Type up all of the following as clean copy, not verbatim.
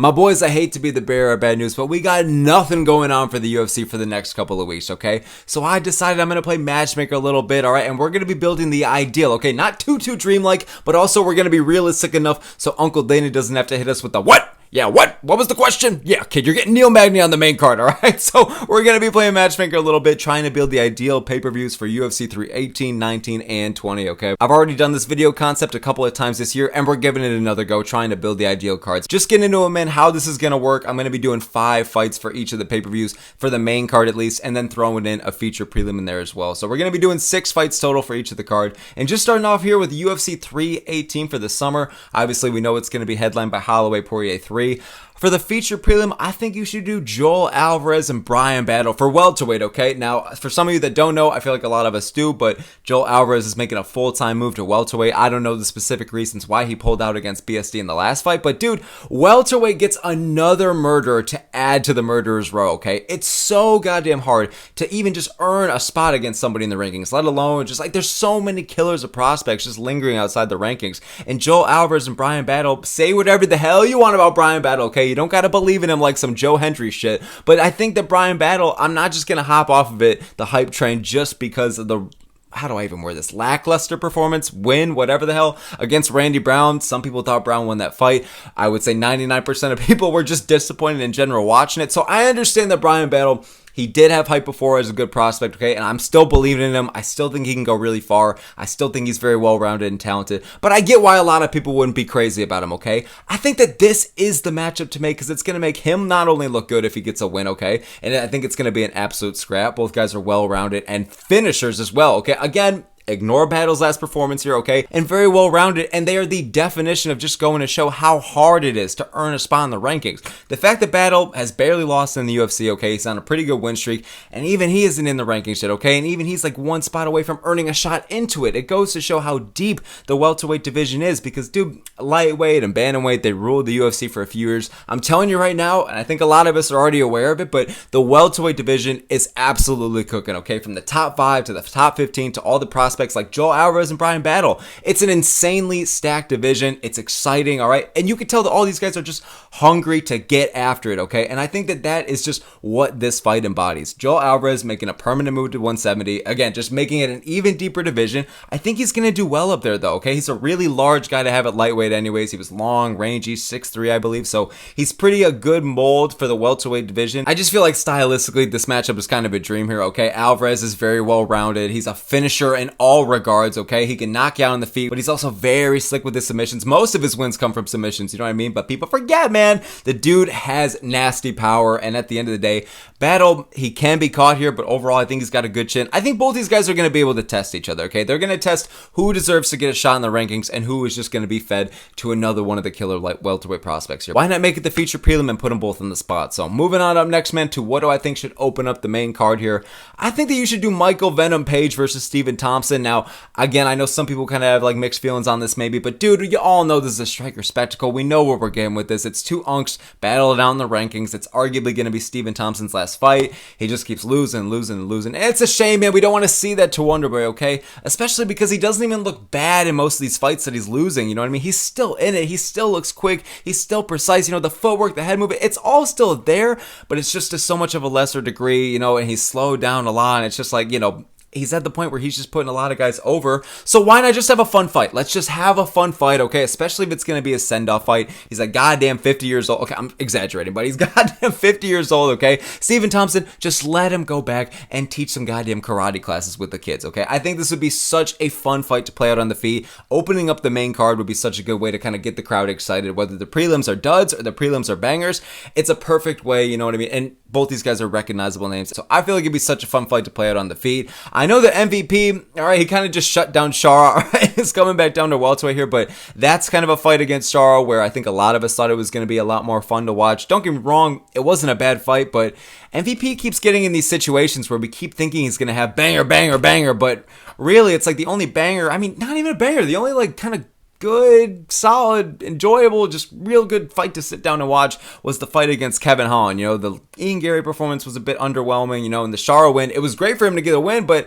My boys, I hate to be the bearer of bad news, but we got nothing going on for the UFC for the next couple of weeks, okay? So I decided I'm going to play matchmaker a little bit, all right? And we're going to be building the ideal, okay? Not too dreamlike, but also we're going to be realistic enough so Uncle Dana doesn't have to hit us with the what? Yeah, what? What was the question? Yeah, kid, you're getting Neil Magny on the main card, all right? So we're going to be playing matchmaker a little bit, trying to build the ideal pay-per-views for UFC 318, 19, and 20, okay? I've already done this video concept a couple of times this year, and we're giving it another go, trying to build the ideal cards. Just getting into it, man, how this is going to work. I'm going to be doing 5 fights for each of the pay-per-views, for the main card at least, and then throwing in a feature prelim in there as well. So we're going to be doing 6 fights total for each of the card. And just starting off here with UFC 318 for the summer. Obviously, we know it's going to be headlined by Holloway Poirier 3. For the feature prelim, I think you should do Joel Alvarez and Bryan Battle for welterweight, okay? Now, for some of you that don't know, I feel like a lot of us do, but Joel Alvarez is making a full-time move to welterweight. I don't know the specific reasons why he pulled out against BSD in the last fight, but dude, welterweight gets another murderer to add to the murderer's row, okay? It's so goddamn hard to even just earn a spot against somebody in the rankings, let alone just like there's so many killers of prospects just lingering outside the rankings. And Joel Alvarez and Bryan Battle, say whatever the hell you want about Bryan Battle, okay? You don't gotta believe in him like some Joe Hendry shit, but I think that Bryan Battle, I'm not just gonna hop off of it, the hype train, just because of the, how do I even word this, lackluster performance, win, whatever the hell, against Randy Brown. Some people thought Brown won that fight. I would say 99% of people were just disappointed in general watching it. So I understand that Bryan Battle, he did have hype before as a good prospect, okay? And I'm still believing in him. I still think he can go really far. I still think he's very well-rounded and talented. But I get why a lot of people wouldn't be crazy about him, okay? I think that this is the matchup to make because it's going to make him not only look good if he gets a win, okay? And I think it's going to be an absolute scrap. Both guys are well-rounded and finishers as well, okay? Again, ignore Battle's last performance here, okay? And very well-rounded, and they are the definition of just going to show how hard it is to earn a spot in the rankings. The fact that Battle has barely lost in the UFC, okay? He's on a pretty good win streak, and even he isn't in the rankings yet, okay? And even he's like one spot away from earning a shot into it. It goes to show how deep the welterweight division is because, dude, lightweight and bantamweight, they ruled the UFC for a few years. I'm telling you right now, and I think a lot of us are already aware of it, but the welterweight division is absolutely cooking, okay? From the top 5 to the top 15 to all the prospects like Joel Alvarez and Bryan Battle. It's an insanely stacked division. It's exciting, all right? And you can tell that all these guys are just hungry to get after it, okay? And I think that that is just what this fight embodies. Joel Alvarez making a permanent move to 170. Again, just making it an even deeper division. I think he's going to do well up there, though, okay? He's a really large guy to have at lightweight anyways. He was long, rangy, 6'3", I believe. So he's pretty a good mold for the welterweight division. I just feel like stylistically, this matchup is kind of a dream here, okay? Alvarez is very well-rounded. He's a finisher in all regards, okay? He can knock you out on the feet, but he's also very slick with his submissions. Most of his wins come from submissions, you know what I mean? But people forget, man, the dude has nasty power, and at the end of the day, Battle, he can be caught here, but overall, I think he's got a good chin. I think both these guys are going to be able to test each other, okay? They're going to test who deserves to get a shot in the rankings and who is just going to be fed to another one of the killer welterweight prospects here. Why not make it the feature prelim and put them both in the spot? So moving on up next, man, to what do I think should open up the main card here? I think that you should do Michael Venom Page versus Stephen Thompson. Now, again, I know some people kind of have like mixed feelings on this maybe, but dude, you all know this is a striker spectacle. We know what we're getting with this. It's 2 unks battling out in the rankings. It's arguably going to be Stephen Thompson's last fight. He just keeps losing. And it's a shame, man. We don't want to see that to Wonderboy, okay? Especially because he doesn't even look bad in most of these fights that he's losing, you know what I mean? He's still in it. He still looks quick. He's still precise. You know, the footwork, the head movement, it's all still there, but it's just to so much of a lesser degree, you know, and he's slowed down a lot. And it's just like, you know, he's at the point where he's just putting a lot of guys over. So why not just have a fun fight? Let's just have a fun fight, okay? Especially if it's going to be a send-off fight. He's like goddamn 50 years old. Okay, I'm exaggerating, but he's goddamn 50 years old, okay? Stephen Thompson, just let him go back and teach some goddamn karate classes with the kids, okay? I think this would be such a fun fight to play out on the feet. Opening up the main card would be such a good way to kind of get the crowd excited, whether the prelims are duds or the prelims are bangers. It's a perfect way, you know what I mean? And both these guys are recognizable names. So I feel like it'd be such a fun fight to play out on the feet. I know the MVP, all right, he kind of just shut down Shara. All right, he's coming back down to welterweight here, but that's kind of a fight against Shara where I think a lot of us thought it was going to be a lot more fun to watch. Don't get me wrong, it wasn't a bad fight, but MVP keeps getting in these situations where we keep thinking he's going to have banger, but really it's like the only banger, I mean, not even a banger, the only like kind of good, solid, enjoyable, just real good fight to sit down and watch was the fight against Kevin Holland. You know, the Ian Gary performance was a bit underwhelming, you know, and the Shara win, it was great for him to get a win, but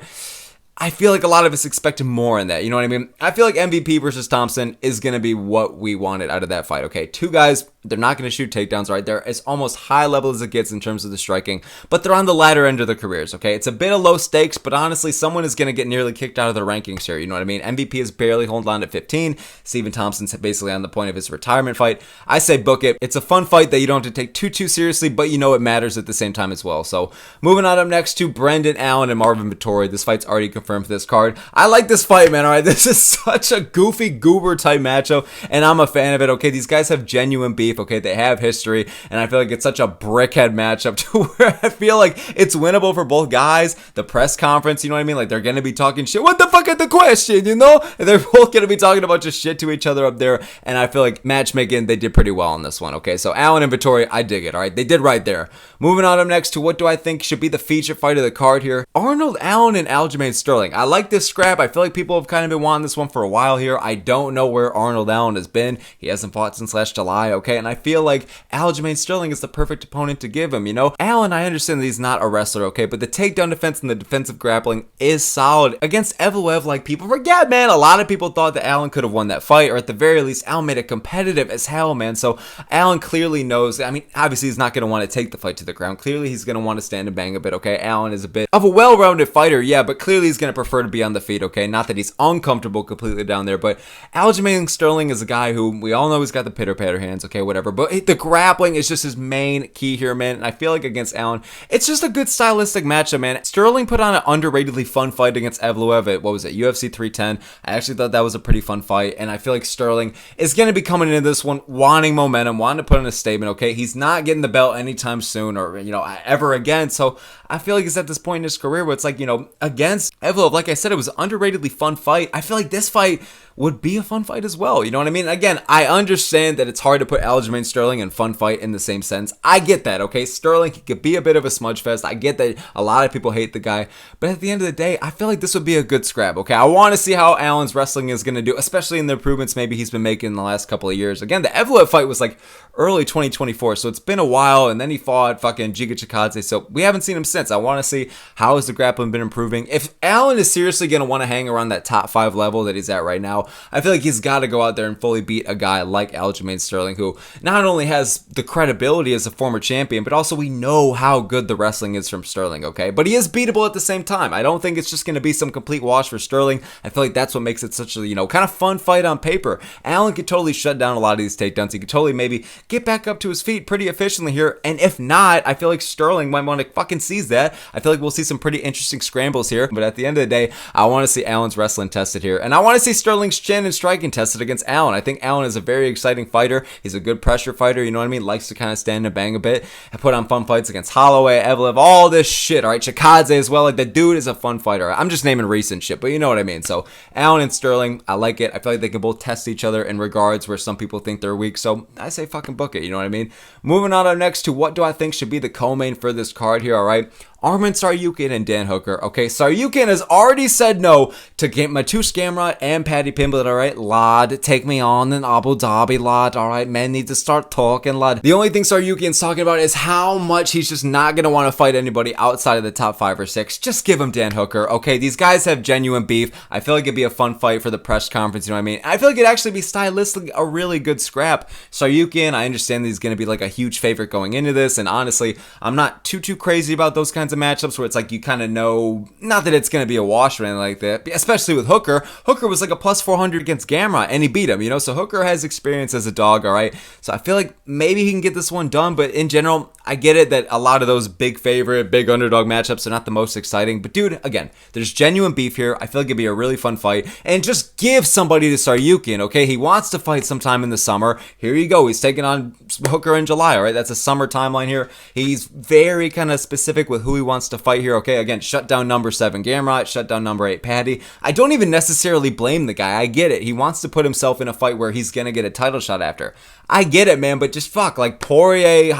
I feel like a lot of us expected more in that. You know what I mean? I feel like MVP versus Thompson is going to be what we wanted out of that fight. Okay, two guys, they're not going to shoot takedowns, right? They're as almost high level as it gets in terms of the striking, but they're on the latter end of their careers. Okay, it's a bit of low stakes, but honestly, someone is going to get nearly kicked out of their rankings here. You know what I mean? MVP is barely holding on to 15. Stephen Thompson's basically on the point of his retirement fight. I say book it. It's a fun fight that you don't have to take too seriously, but you know it matters at the same time as well. So moving on up next to Brendan Allen and Marvin Vettori. This fight's already confirmed for this card. I like this fight, man. All right, this is such a goofy goober type matchup, and I'm a fan of it. Okay, these guys have genuine beef. Okay, they have history, and I feel like it's such a brickhead matchup to where I feel like it's winnable for both guys. The press conference, you know what I mean? Like, they're gonna be talking shit. What the fuck is the question? You know, and they're both gonna be talking about just shit to each other up there. And I feel like matchmaking, they did pretty well on this one. Okay, so Allen and Vettori, I dig it. All right, they did right there. Moving on up next to what do I think should be the feature fight of the card here? Arnold Allen and Aljamain Sterling. I like this scrap. I feel like people have kind of been wanting this one for a while here. I don't know where Arnold Allen has been. He hasn't fought since last July, okay? And I feel like Aljamain Sterling is the perfect opponent to give him, you know? Allen, I understand that he's not a wrestler, okay? But the takedown defense and the defensive grappling is solid. Against Evloev, like, people forget, man. A lot of people thought that Allen could have won that fight, or at the very least, Allen made it competitive as hell, man. So Allen clearly knows. I mean, obviously, he's not going to want to take the fight to the ground. Clearly, he's going to want to stand and bang a bit, okay? Allen is a bit of a well-rounded fighter, yeah, but clearly he's going to prefer to be on the feet, okay? Not that he's uncomfortable completely down there, but Aljamain Sterling is a guy who we all know he's got the pitter-patter hands, okay, whatever, but the grappling is just his main key here, man, and I feel like against Allen, it's just a good stylistic matchup, man. Sterling put on an underratedly fun fight against Evloev at, what was it, UFC 310. I actually thought that was a pretty fun fight, and I feel like Sterling is going to be coming into this one wanting momentum, wanting to put in a statement, okay? He's not getting the belt anytime soon or, you know, ever again, so I feel like he's at this point in his career where it's like, you know, against Evloev, like I said, it was an underratedly fun fight. I feel like this fight would be a fun fight as well. You know what I mean? Again, I understand that it's hard to put Aljamain Sterling and fun fight in the same sentence. I get that, okay? Sterling could be a bit of a smudge fest. I get that a lot of people hate the guy. But at the end of the day, I feel like this would be a good scrap, okay? I want to see how Allen's wrestling is going to do, especially in the improvements maybe he's been making in the last couple of years. Again, the Evloev fight was like early 2024, so it's been a while, and then he fought fucking Giga Chikadze, so we haven't seen him since. I want to see how has the grappling been improving. If Allen is seriously going to want to hang around that top 5 level that he's at right now, I feel like he's got to go out there and fully beat a guy like Aljamain Sterling, who not only has the credibility as a former champion, but also we know how good the wrestling is from Sterling, okay? But he is beatable at the same time. I don't think it's just going to be some complete wash for Sterling. I feel like that's what makes it such a, you know, kind of fun fight on paper. Allen could totally shut down a lot of these takedowns. He could totally maybe get back up to his feet pretty efficiently here, and if not, I feel like Sterling might want to fucking seize that. I feel like we'll see some pretty interesting scrambles here, but at the end of the day, I want to see Allen's wrestling tested here, and I want to see Sterling's chin and striking tested against Allen. I think Allen is a very exciting fighter. He's a good pressure fighter, you know what I mean? Likes to kind of stand and bang a bit. I put on fun fights against Holloway, Evloev, all this shit, all right? Chikadze as well. Like, the dude is a fun fighter. I'm just naming recent shit, but you know what I mean. So Allen and Sterling, I like it. I feel like they can both test each other in regards where some people think they're weak, so I say fucking book it, you know what I mean? Moving on up next to what do I think should be the co-main for this card here, all right? Arman Tsarukyan and Dan Hooker. Okay, Tsarukyan has already said no to Mateusz Gamrot and Paddy Pimblett, all right? Lad, take me on in Abu Dhabi, lad, all right? Men need to start talking, lad. The only thing Tsarukyan's talking about is how much he's just not going to want to fight anybody outside of the top 5 or 6. Just give him Dan Hooker, okay? These guys have genuine beef. I feel like it'd be a fun fight for the press conference, you know what I mean? I feel like it'd actually be stylistically a really good scrap. Tsarukyan, I understand that he's going to be like a huge favorite going into this, and honestly, I'm not too crazy about those kinds of matchups where it's like you kind of know, not that it's going to be a wash or anything like that, especially with Hooker. Hooker was like a plus 400 against Gamrot, and he beat him, you know, so Hooker has experience as a dog, all right? So I feel like maybe he can get this one done, but in general, I get it that a lot of those big favorite, big underdog matchups are not the most exciting, but dude, again, there's genuine beef here. I feel like it'd be a really fun fight, and just give somebody to Tsarukyan, okay? He wants to fight sometime in the summer. Here you go. He's taking on Hooker in July, all right? That's a summer timeline here. He's very kind of specific with who he wants to fight here, okay? Again, shut down number 7 Gamrot, shut down number 8 Paddy. I don't even necessarily blame the guy. I get it. He wants to put himself in a fight where he's going to get a title shot after. I get it, man, but just fuck, like Poirier,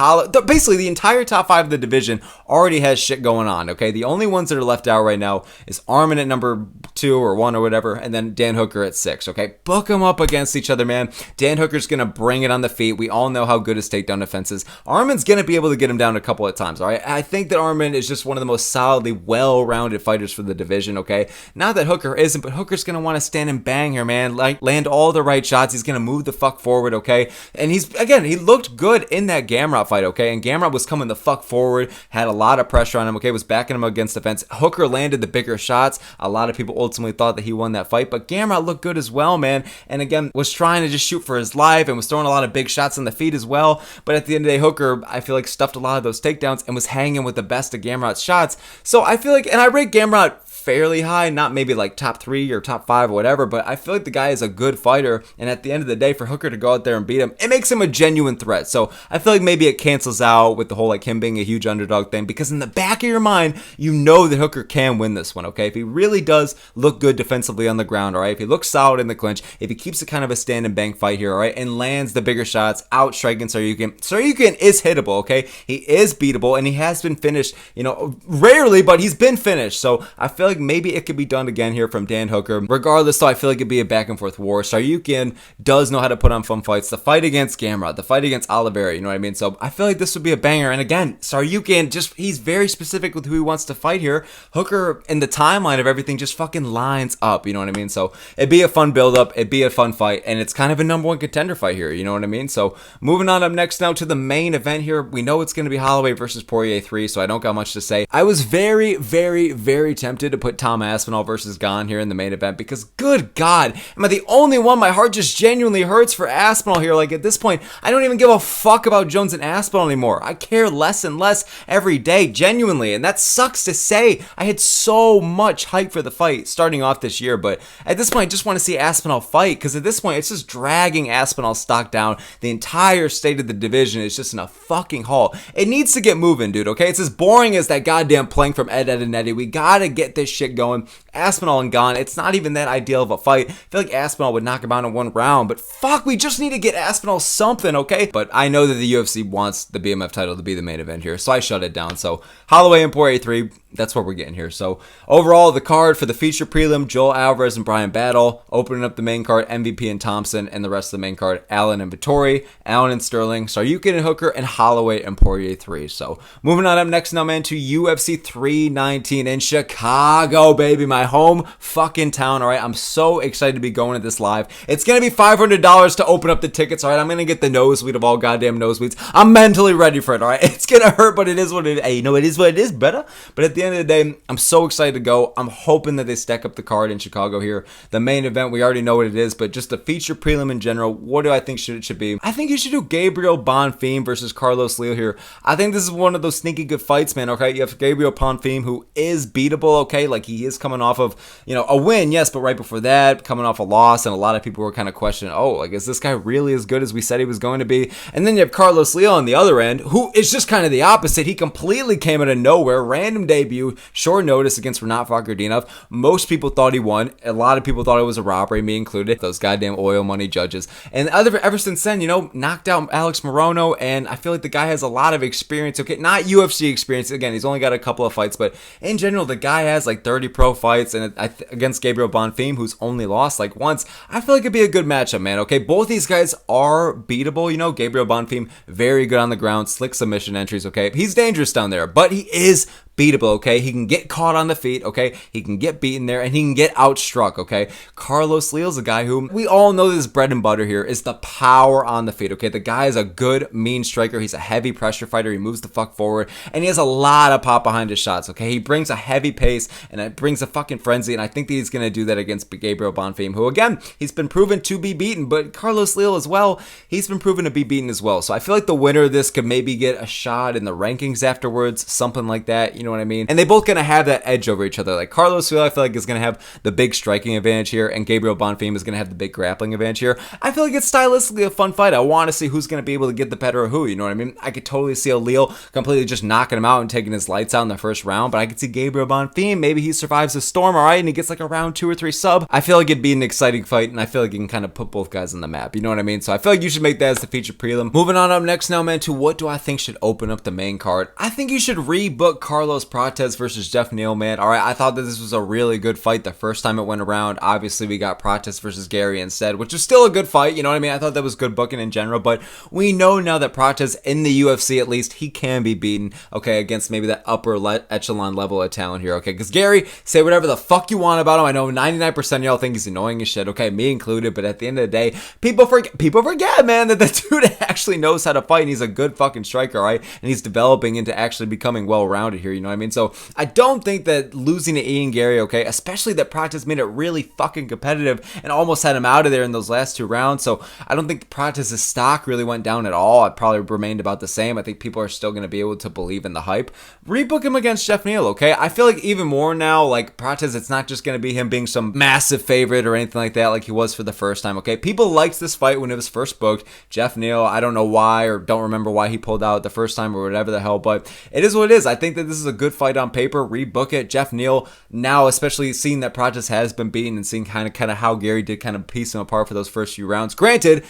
basically the entire top 5 of the division already has shit going on, okay? The only ones that are left out right now is Arman at number 2 or 1 or whatever, and then Dan Hooker at 6, okay? Book them up against each other, man. Dan Hooker's gonna bring it on the feet. We all know how good his takedown defense is. Arman's gonna be able to get him down a couple of times, all right? I think that Arman is just one of the most solidly well-rounded fighters for the division, okay? Not that Hooker isn't, but Hooker's gonna want to stand and bang here, man. Like, land all the right shots. He's gonna move the fuck forward, okay? And he looked good in that Gamrot fight, okay? And Gamrot was coming the fuck forward, had a lot of pressure on him, okay? Was backing him against the fence. Hooker landed the bigger shots. A lot of people ultimately thought that he won that fight, but Gamrot looked good as well, man. And again, was trying to just shoot for his life and was throwing a lot of big shots in the feet as well. But at the end of the day, Hooker, I feel like, stuffed a lot of those takedowns and was hanging with the best of Gamrot's shots. So I feel like, and I rate Gamrot fairly high, not maybe like top 3 or top 5 or whatever, but I feel like the guy is a good fighter, and at the end of the day, for Hooker to go out there and beat him, it makes him a genuine threat. So I feel like maybe it cancels out with the whole like him being a huge underdog thing, because in the back of your mind, you know that Hooker can win this one, okay? If he really does look good defensively on the ground, all right? If he looks solid in the clinch, if he keeps it kind of a stand and bang fight here, all right? And lands the bigger shots, out striking Saryukin. Saryukin is hittable, okay? He is beatable, and he has been finished, you know, rarely, but he's been finished. So I feel like maybe it could be done again here from Dan Hooker. Regardless, though, I feel like it'd be a back and forth war. Saryukin does know how to put on fun fights. The fight against Gamrot, the fight against Oliveira, you know what I mean? So I feel like this would be a banger. And again, Saryukin, he's very specific with who he wants to fight here. Hooker, in the timeline of everything, just fucking lines up, you know what I mean? So it'd be a fun build-up, it'd be a fun fight, and it's kind of a number 1 contender fight here, you know what I mean? So moving on up next now to the main event here. We know it's going to be Holloway versus Poirier 3, so I don't got much to say. I was very, very, very tempted to put Tom Aspinall versus Gane here in the main event, because good God, am I the only one? My heart just genuinely hurts for Aspinall here. Like, at this point, I don't even give a fuck about Jones and Aspinall anymore. I care less and less every day, genuinely, and that sucks to say. I had so much hype for the fight starting off this year, but at this point, I just want to see Aspinall fight, because at this point, it's just dragging Aspinall's stock down. The entire state of the division is just in a fucking hole. It needs to get moving, dude, okay? It's as boring as that goddamn plank from Ed, and Eddie. We gotta get this shit going. Aspinall and Gane, it's not even that ideal of a fight. I feel like Aspinall would knock him out in 1 round, but fuck, we just need to get Aspinall something, okay? But I know that the UFC wants the BMF title to be the main event here, so I shut it down. So Holloway and Poirier 3, that's what we're getting here. So overall, the card for the feature prelim, Joel Alvarez and Brian Battle. Opening up the main card, MVP and Thompson, and the rest of the main card, Allen and Vettori, Allen and Sterling, Saryukin and Hooker, and Holloway and Poirier 3. So moving on up next now, man, to UFC 319 in Chicago, baby, my home fucking town, all right? I'm so excited to be going to this live. It's going to be $500 to open up the tickets, all right? I'm going to get the nosebleed of all goddamn nosebleeds. I'm mentally ready for it, all right? It's going to hurt, but it is what it is. Hey, you know, it is what it is, better. But at the end of the day, I'm so excited to go. I'm hoping that they stack up the card in Chicago here. The main event, we already know what it is, but just the feature prelim in general, what do I think it should be? I think you should do Gabriel Bonfim versus Carlos Leo here. I think this is one of those sneaky good fights, man, okay? You have Gabriel Bonfim, who is beatable, okay? Like, he is coming off of, you know, a win, yes, but right before that, coming off a loss, and a lot of people were kind of questioning, oh, like, is this guy really as good as we said he was going to be? And then you have Carlos Leo on the other end, who is just kind of the opposite. He completely came out of nowhere, random debut, short notice against Renat Fakhretdinov. Most people thought he won. A lot of people thought it was a robbery, me included, those goddamn oil money judges. And ever since then, you know, knocked out Alex Morono, and I feel like the guy has a lot of experience, okay? Not UFC experience, again, he's only got a couple of fights, but in general, the guy has like 30 pro fights, and against Gabriel Bonfim, who's only lost like once, I feel like it'd be a good matchup, man, okay? Both these guys are beatable, you know? Gabriel Bonfim, very good on the ground, slick submission entries, okay? He's dangerous down there, but he is beatable, okay? He can get caught on the feet, okay? He can get beaten there, and he can get outstruck, okay? Carlos Leo's a guy who we all know his bread and butter here is the power on the feet, okay? The guy is a good, mean striker. He's a heavy pressure fighter. He moves the fuck forward, and he has a lot of pop behind his shots, okay? He brings a heavy pace, and it brings a fucking frenzy, and I think that he's going to do that against Gabriel Bonfim, who, again, he's been proven to be beaten, but Carlos Leo as well, he's been proven to be beaten as well. So I feel like the winner of this could maybe get a shot in the rankings afterwards, something like that. you know what I mean? And they both gonna have that edge over each other. Like Carlos Vela, I feel like is gonna have the big striking advantage here, and Gabriel Bonfim is gonna have the big grappling advantage here. I feel like it's stylistically a fun fight. I want to see who's gonna be able to get the better of who, you know what I mean? I could totally see O'Leal completely just knocking him out and taking his lights out in the first round, but I could see Gabriel Bonfim, maybe he survives the storm, all right, and he gets like a round 2 or 3 sub. I feel like it'd be an exciting fight, and I feel like you can kind of put both guys on the map, you know what I mean? So I feel like you should make that as the feature prelim. Moving on up next now, man, to what do I think should open up the main card? I think you should rebook Carlos Prates versus Jeff Neal, man. All right, I thought that this was a really good fight the first time it went around. Obviously, we got Prates versus Gary instead, which is still a good fight, you know what I mean? I thought that was good booking in general, but we know now that Prates, in the UFC at least, he can be beaten, okay, against maybe that upper echelon level of talent here, okay? Because Gary, say whatever the fuck you want about him. I know 99% of y'all think he's annoying as shit, okay, me included, but at the end of the day, people forget, man, that the dude actually knows how to fight, and he's a good fucking striker, right? And he's developing into actually becoming well-rounded here, you know what I mean? So I don't think that losing to Ian Gary, okay, especially that Prates made it really fucking competitive and almost had him out of there in those last 2 rounds, so I don't think Prates' stock really went down at all. It probably remained about the same. I think people are still going to be able to believe in the hype. Rebook him against Jeff Neal, okay? I feel like even more now, like Prates, it's not just going to be him being some massive favorite or anything like that like he was for the first time, okay? People liked this fight when it was first booked. Jeff Neal, I don't know why or don't remember why he pulled out the first time or whatever the hell, but it is what it is. I think that this is a good fight on paper. Rebook it. Jeff Neal, now especially seeing that Prates has been beaten and seeing kind of how Gary did kind of piece him apart for those first few rounds. Granted,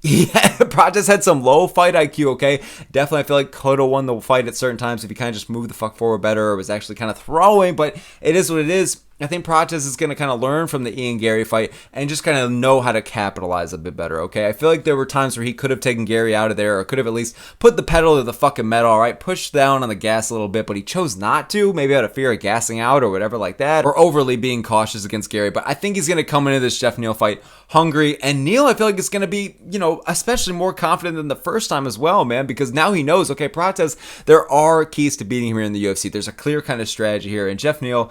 yeah, Prates had some low fight IQ, okay? Definitely, I feel like could have won the fight at certain times if he kind of just moved the fuck forward better or was actually kind of throwing, but it is what it is. I think Prates is going to kind of learn from the Ian Gary fight and just kind of know how to capitalize a bit better, okay? I feel like there were times where he could have taken Gary out of there or could have at least put the pedal to the fucking metal, all right? Pushed down on the gas a little bit, but he chose not to, maybe out of fear of gassing out or whatever like that, or overly being cautious against Gary. But I think he's going to come into this Jeff Neal fight hungry, and Neal, I feel like, is going to be, you know, especially more confident than the first time as well, man, because now he knows, okay, Prates, there are keys to beating him here in the UFC. There's a clear kind of strategy here, and Jeff Neal,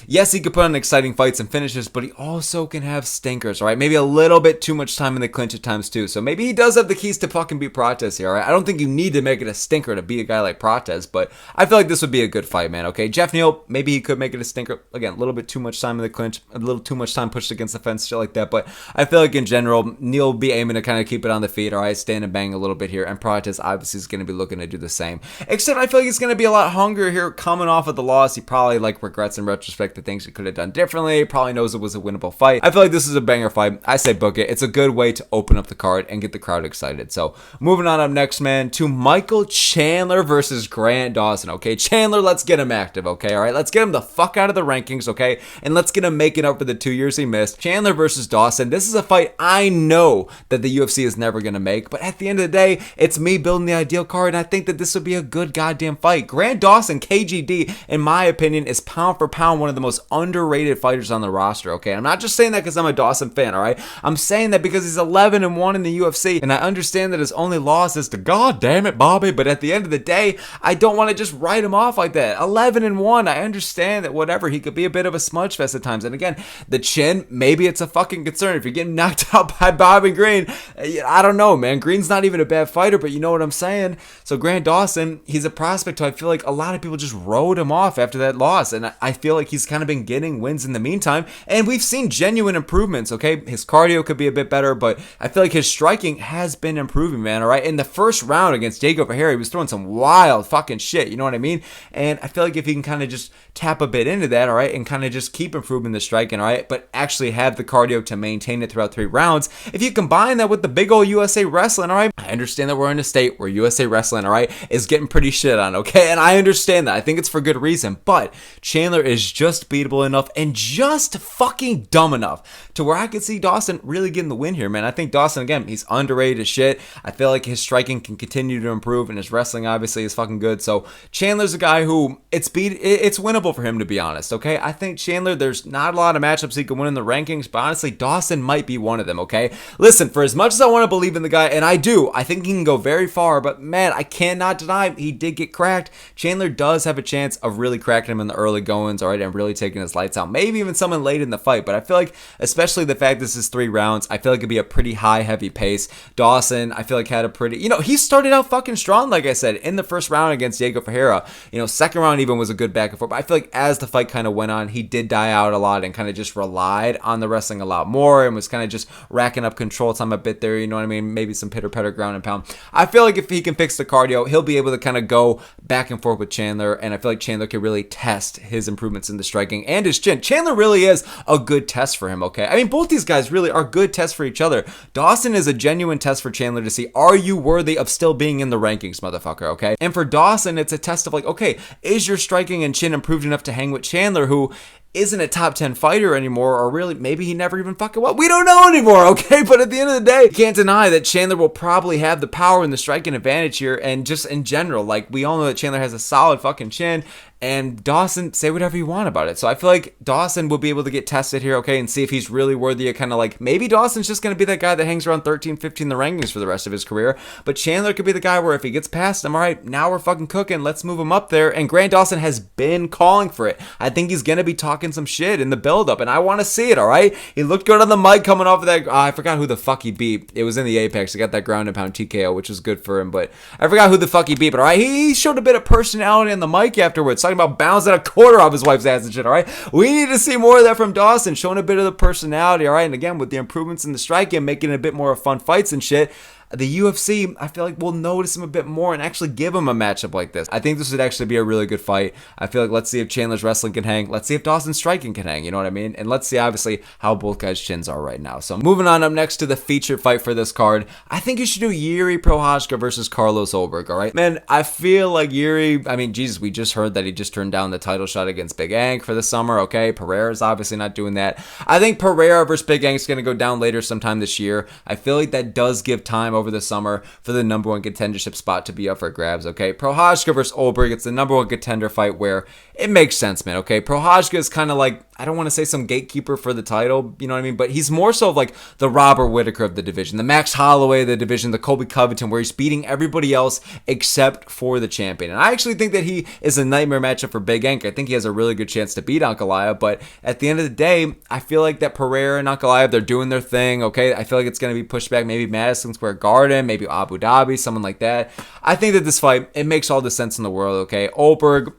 yes, he could put on exciting fights and finishes, but he also can have stinkers, all right? Maybe a little bit too much time in the clinch at times, too. So maybe he does have the keys to fucking beat Prates here, all right? I don't think you need to make it a stinker to beat a guy like Prates, but I feel like this would be a good fight, man, okay? Jeff Neal, maybe he could make it a stinker. Again, a little bit too much time in the clinch, a little too much time pushed against the fence, shit like that. But I feel like in general, Neal will be aiming to kind of keep it on the feet, all right? Stand and bang a little bit here, and Prates obviously is going to be looking to do the same. Except I feel like he's going to be a lot hungrier here coming off of the loss. He probably, like, regrets in retrospect the things he could have done differently, probably knows it was a winnable fight. I feel like this is a banger fight. I say book it. It's a good way to open up the card and get the crowd excited. So moving on up next, man, to Michael Chandler versus Grant Dawson, okay? Chandler, let's get him active, okay? All right, let's get him the fuck out of the rankings, okay? And let's get him making up for the 2 years he missed. Chandler versus Dawson. This is a fight I know that the UFC is never going to make, but at the end of the day, it's me building the ideal card, and I think that this would be a good goddamn fight. Grant Dawson, KGD, in my opinion, is pound for pound one of the most underrated fighters on the roster, okay? I'm not just saying that because I'm a Dawson fan, all right? I'm saying that because he's 11-1 in the UFC, and I understand that his only loss is to, God damn it, Bobby, but at the end of the day, I don't want to just write him off like that. 11-1, I understand that whatever, he could be a bit of a smudge fest at times, and again, the chin, maybe it's a fucking concern. If you're getting knocked out by Bobby Green, I don't know, man. Green's not even a bad fighter, but you know what I'm saying? So Grant Dawson, he's a prospect who I feel like a lot of people just wrote him off after that loss, and I feel like he's kind of been getting wins in the meantime, and we've seen genuine improvements, okay? His cardio could be a bit better, but I feel like his striking has been improving, man, all right? In the first round against Diego Ferreira, he was throwing some wild fucking shit, you know what I mean? And I feel like if he can kind of just tap a bit into that, all right, and kind of just keep improving the striking, all right, but actually have the cardio to maintain it throughout 3 rounds, if you combine that with the big old USA wrestling, all right, I understand that we're in a state where USA wrestling, all right, is getting pretty shit on, okay? And I understand that. I think it's for good reason, but Chandler is just beatable enough and just fucking dumb enough to where I could see Dawson really getting the win here, man. I think Dawson, again, he's underrated as shit. I feel like his striking can continue to improve, and his wrestling obviously is fucking good. So Chandler's a guy who it's winnable for him, to be honest, okay? I think Chandler, there's not a lot of matchups he can win in the rankings, but honestly, Dawson might be one of them, okay? Listen, for as much as I want to believe in the guy, and I do, I think he can go very far, but man, I cannot deny he did get cracked. Chandler does have a chance of really cracking him in the early goings, all right, and really really taking his lights out. Maybe even someone late in the fight, but I feel like, especially the fact this is 3 rounds, I feel like it'd be a pretty high, heavy pace. Dawson, I feel like had a pretty, he started out fucking strong, like I said, in the first round against Diego Ferreira. Second round even was a good back and forth, but I feel like as the fight kind of went on, he did die out a lot and kind of just relied on the wrestling a lot more and was kind of just racking up control time a bit there, you know what I mean? Maybe some pitter-patter ground and pound. I feel like if he can fix the cardio, he'll be able to kind of go back and forth with Chandler, and I feel like Chandler can really test his improvements in the striking and his chin. Chandler really is a good test for him, okay? I mean, both these guys really are good tests for each other. Dawson is a genuine test for Chandler to see, are you worthy of still being in the rankings, motherfucker, okay? And for Dawson, it's a test of like, okay, is your striking and chin improved enough to hang with Chandler, who isn't a top 10 fighter anymore, or really maybe he never even fucking was. We don't know anymore, okay? But at the end of the day, you can't deny that Chandler will probably have the power and the striking advantage here, and just in general, like, we all know that Chandler has a solid fucking chin, and Dawson, say whatever you want about it. So I feel like Dawson will be able to get tested here, okay, and see if he's really worthy of kind of like, maybe Dawson's just going to be that guy that hangs around 13, 15 in the rankings for the rest of his career, but Chandler could be the guy where if he gets past him, all right, now we're fucking cooking, let's move him up there, and Grant Dawson has been calling for it. I think he's going to be talking some shit in the build-up, and I want to see it, all right? He looked good on the mic coming off of that, I forgot who the fuck he beat. It was in the Apex. He got that ground and pound TKO, which was good for him, but I forgot who the fuck he beat, but all right, he showed a bit of personality on the mic afterwards, talking about bouncing a quarter off his wife's ass and shit, all right? We need to see more of that from Dawson, showing a bit of the personality, all right? And again, with the improvements in the striking, making it a bit more fun fights and shit, the UFC, I feel like we'll notice him a bit more and actually give him a matchup like this. I think this would actually be a really good fight. I feel like let's see if Chandler's wrestling can hang. Let's see if Dawson's striking can hang, you know what I mean? And let's see, obviously, how both guys' chins are right now. So moving on up next to the featured fight for this card, I think you should do Yuri Prochazka versus Carlos Ulberg, all right? Man, I feel like Yuri, I mean, Jesus, we just heard that he just turned down the title shot against Big Ank for the summer, okay? Pereira's obviously not doing that. I think Pereira versus Big Ank's going to go down later sometime this year. I feel like that does give time over the summer for the number 1 contendership spot to be up for grabs, okay? Prochazka versus Ulberg, it's the number 1 contender fight where it makes sense, man, okay? Prochazka is kind of like, I don't want to say some gatekeeper for the title, you know what I mean? But he's more so of like the Robert Whittaker of the division, the Max Holloway of the division, the Colby Covington, where he's beating everybody else except for the champion. And I actually think that he is a nightmare matchup for Big Ank. I think he has a really good chance to beat Ankalaev, but at the end of the day, I feel like that Pereira and Ankalaev, they're doing their thing, okay? I feel like it's going to be pushed back, maybe Madison Square Garden, maybe Abu Dhabi, someone like that. I think that this fight, it makes all the sense in the world, okay? Ulberg,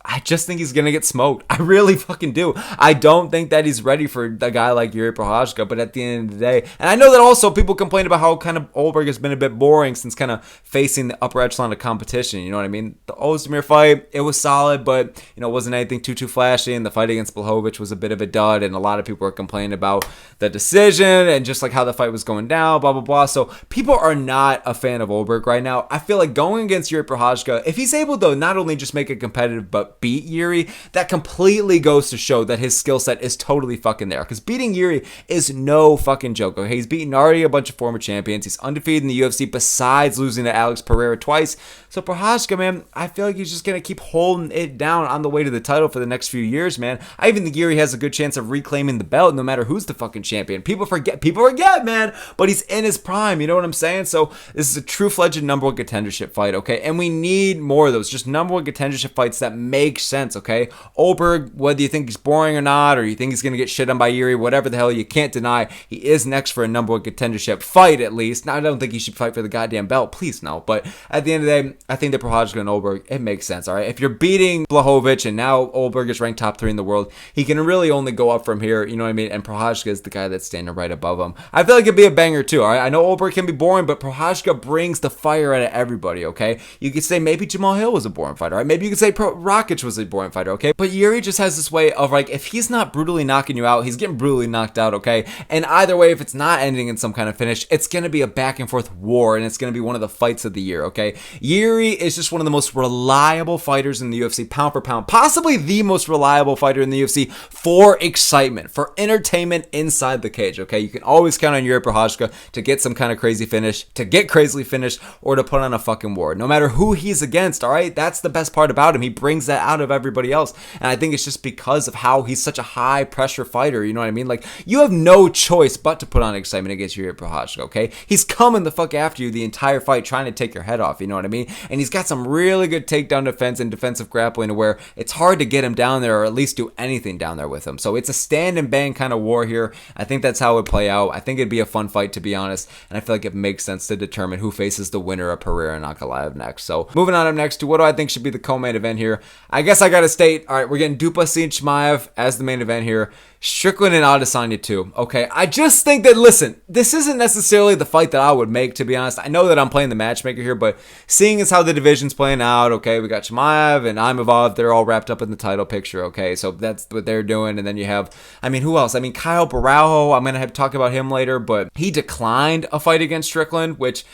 I just think he's going to get smoked. I really fucking do. I don't think that he's ready for a guy like Yuri Prochazka, but at the end of the day, and I know that also people complain about how kind of Ulberg has been a bit boring since kind of facing the upper echelon of competition, you know what I mean? The Ozdemir fight, it was solid, but, it wasn't anything too flashy, and the fight against Blachowicz was a bit of a dud, and a lot of people were complaining about the decision and just like how the fight was going down, blah, blah, blah. So people are not a fan of Ulberg right now. I feel like going against Yuri Prochazka, if he's able to not only just make it competitive, but beat Yuri, that completely goes to show that his skill set is totally fucking there. Because beating Yuri is no fucking joke. Okay, he's beaten already a bunch of former champions. He's undefeated in the UFC besides losing to Alex Pereira twice. So Prochazka, man, I feel like he's just gonna keep holding it down on the way to the title for the next few years, man. I even think Yuri has a good chance of reclaiming the belt no matter who's the fucking champion. People forget, man, but he's in his prime, you know what I'm saying? So this is a true-fledged number 1 contendership fight, okay? And we need more of those, just number 1 contendership fights that make sense, okay? Ulberg, whether you think he's boring or not, or you think he's going to get shit on by Yuri, whatever the hell, you can't deny he is next for a number 1 contendership fight, at least. Now, I don't think he should fight for the goddamn belt, please no, but at the end of the day, I think that Prochazka and Ulberg, it makes sense, all right? If you're beating Blachowicz and now Ulberg is ranked top 3 in the world, he can really only go up from here, you know what I mean? And Prochazka is the guy that's standing right above him. I feel like it'd be a banger too, all right? I know Ulberg can be boring, but Prochazka brings the fire out of everybody, okay? You could say maybe Jamal Hill was a boring fighter, right? Maybe you could say Rakic was a boring fighter, okay? But Yuri just has this way of like, if he's not brutally knocking you out, he's getting brutally knocked out, okay? And either way, if it's not ending in some kind of finish, it's going to be a back and forth war, and it's going to be one of the fights of the year, okay? Yuri is just one of the most reliable fighters in the UFC, pound for pound, possibly the most reliable fighter in the UFC for excitement, for entertainment inside the cage, okay? You can always count on Yuri Prochazka to get some kind of crazy finish, to get crazily finished, or to put on a fucking war. No matter who he's against, all right? That's the best part about him. He brings that that out of everybody else. And I think it's just because of how he's such a high pressure fighter. You know what I mean? Like, you have no choice but to put on excitement against Yuri Prochazka, okay? He's coming the fuck after you the entire fight, trying to take your head off. You know what I mean? And he's got some really good takedown defense and defensive grappling to where it's hard to get him down there or at least do anything down there with him. So it's a stand and bang kind of war here. I think that's how it would play out. I think it'd be a fun fight, to be honest. And I feel like it makes sense to determine who faces the winner of Pereira and Ankalaev next. So moving on up next to what do I think should be the co-main event here. I guess I gotta state, all right, we're getting Duplessis and Chimaev as the main event here. Strickland and Adesanya too. Okay, I just think that, listen, this isn't necessarily the fight that I would make, to be honest. I know that I'm playing the matchmaker here, but seeing as how the division's playing out, okay, we got Chimaev and Imavov, they're all wrapped up in the title picture, okay, so that's what they're doing. And then you have, I mean, who else? I mean, Kyle Baraujo, I'm going to have to talk about him later, but he declined a fight against Strickland, which